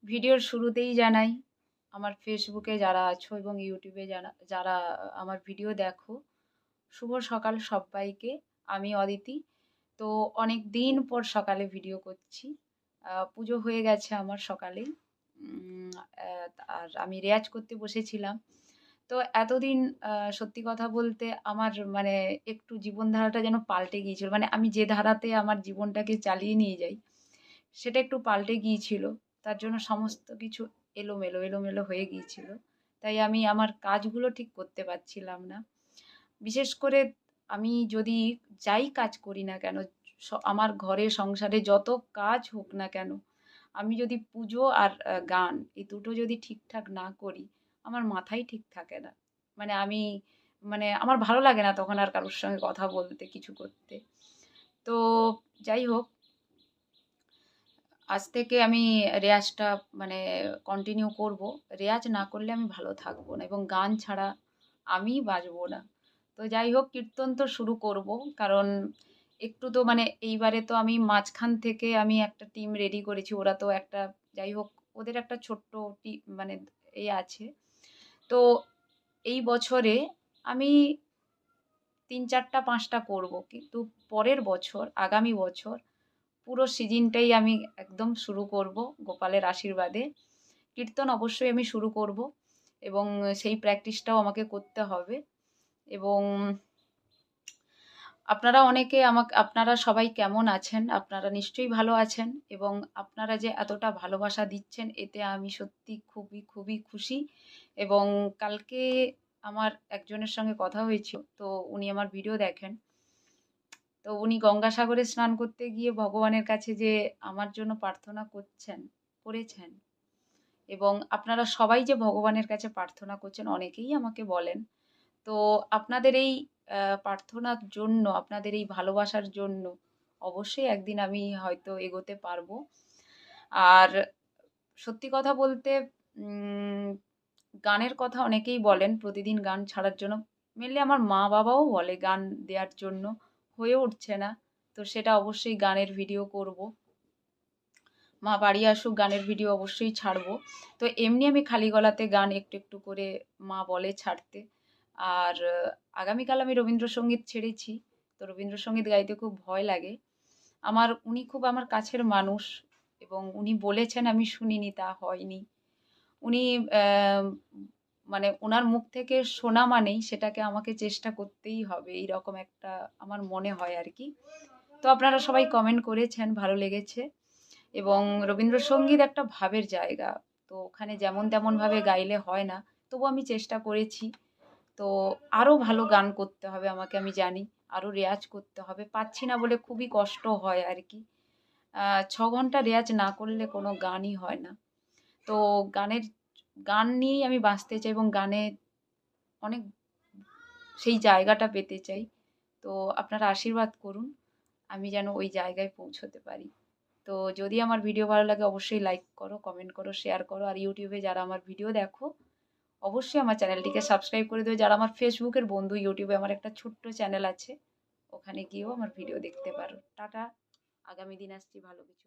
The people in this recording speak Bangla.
ভিডিওর শুরুতেই জানাই আমার ফেসবুকে যারা আছো এবং ইউটিউবে যারা আমার ভিডিও দেখো, শুভ সকাল সবাইকে। আমি অদিতি। তো অনেক দিন পর সকালে ভিডিও করছি। পুজো হয়ে গেছে আমার সকালেই। আর আমি রেয়াজ করতে বসেছিলাম। তো এতদিন সত্যি কথা বলতে আমার মানে একটু জীবনধারাটা যেন পাল্টে গিয়েছিল। মানে আমি যে ধারাতে আমার জীবনটাকে চালিয়ে নিয়ে যাই, সেটা একটু পাল্টে গিয়েছিল। তার জন্য সমস্ত কিছু এলোমেলো হয়ে গিয়েছিল। তাই আমি আমার কাজগুলো ঠিক করতে পারছিলাম না। বিশেষ করে আমি যদি যাই কাজ করি না কেন, আমার ঘরে সংসারে যত কাজ হোক না কেন, আমি যদি পুজো আর গান এই দুটো যদি ঠিকঠাক না করি, আমার মাথাই ঠিক থাকে না। মানে আমি মানে আমার ভালো লাগে না তখন আর কারোর সঙ্গে কথা বলতে, কিছু করতে। তো যাই হোক, আজ থেকে আমি রেয়াজটা মানে কন্টিনিউ করব। রেয়াজ না করলে আমি ভালো থাকবো না এবং গান ছাড়া আমি বাঁচবো না। তো যাই হোক, কীর্তন তো শুরু করব। কারণ একটু তো মানে এইবারে তো আমি মাঝখান থেকে আমি একটা টিম রেডি করেছি। ওরা তো একটা, যাই হোক, ওদের একটা ছোট্ট মানে আছে। তো এই বছরে আমি ৩, ৪টা, ৫টা করব। কিন্তু পরের বছর, আগামী বছর পুরো সিজনটাই আমি একদম শুরু করব গোপালের আশীর্বাদে। কীর্তন অবশ্যই আমি শুরু করব এবং সেই প্র্যাকটিসটাও আমাকে করতে হবে। এবং আপনারা অনেকে আপনারা সবাই কেমন আছেন? আপনারা নিশ্চয়ই ভালো আছেন এবং আপনারা যে এতটা ভালোবাসা দিচ্ছেন, এতে আমি সত্যি খুবই খুশি। এবং কালকে আমার একজনের সঙ্গে কথা হয়েছিল। তো উনি আমার ভিডিও দেখেন। তো উনি গঙ্গাসাগরে স্নান করতে গিয়ে ভগবানের কাছে যে আমার জন্য প্রার্থনা করেছেন, এবং আপনারা সবাই যে ভগবানের কাছে প্রার্থনা করছেন অনেকেই আমাকে বলেন। তো আপনাদের এই প্রার্থনার জন্য, আপনাদের এই ভালোবাসার জন্য অবশ্যই একদিন আমি হয়তো এগোতে পারবো। আর সত্যি কথা বলতে গানের কথা অনেকেই বলেন প্রতিদিন গান ছাড়ার জন্য। মেনলি আমার মা-বাবাও বলে গান দেওয়ার জন্য, হয়ে উঠছে না। তো সেটা অবশ্যই গানের ভিডিও করব। মা বাড়ি আসুক, গানের ভিডিও অবশ্যই ছাড়বো। তো এমনি আমি খালি গলাতে গান একটু করে মা বলে ছাড়তে। আর আগামীকাল আমি রবীন্দ্রসঙ্গীত ছেড়েছি। তো রবীন্দ্রসঙ্গীত গাইতে খুব ভয় লাগে। উনি খুব আমার কাছের মানুষ এবং উনি বলেছেন, আমি শুনিনি তা হয়নি। উনি মানে ওনার মুখ থেকে শোনা মানেই সেটাকে আমাকে চেষ্টা করতেই হবে, এইরকম একটা আমার মনে হয় আর কি। তো আপনারা সবাই কমেন্ট করেছেন, ভালো লেগেছে। এবং রবীন্দ্রসঙ্গীত একটা ভাবের জায়গা। তো ওখানে যেমন তেমনভাবে গাইলে হয় না। তবু আমি চেষ্টা করেছি। তো আরও ভালো গান করতে হবে আমাকে, আমি জানি। আরও রেয়াজ করতে হবে। পাচ্ছি না বলে খুবই কষ্ট হয় আর কি। ৬ ঘন্টা রেয়াজ না করলে কোনো গানই হয় না। তো গান নিয়েই আমি বাঁচতে চাই এবং গানে অনেক সেই জায়গাটা পেতে চাই। তো আপনারা আশীর্বাদ করুন আমি যেন ওই জায়গায় পৌঁছতে পারি। তো যদি আমার ভিডিও ভালো লাগে অবশ্যই লাইক করো, কমেন্ট করো, শেয়ার করো। আর ইউটিউবে যারা আমার ভিডিও দেখো অবশ্যই আমার চ্যানেলটিকে সাবস্ক্রাইব করে দেবে। যারা আমার ফেসবুকের বন্ধু, ইউটিউবে আমার একটা ছোট্ট চ্যানেল আছে, ওখানে গিয়েও আমার ভিডিও দেখতে পারো। টাটা, আগামী দিন আসছি ভালো কিছু।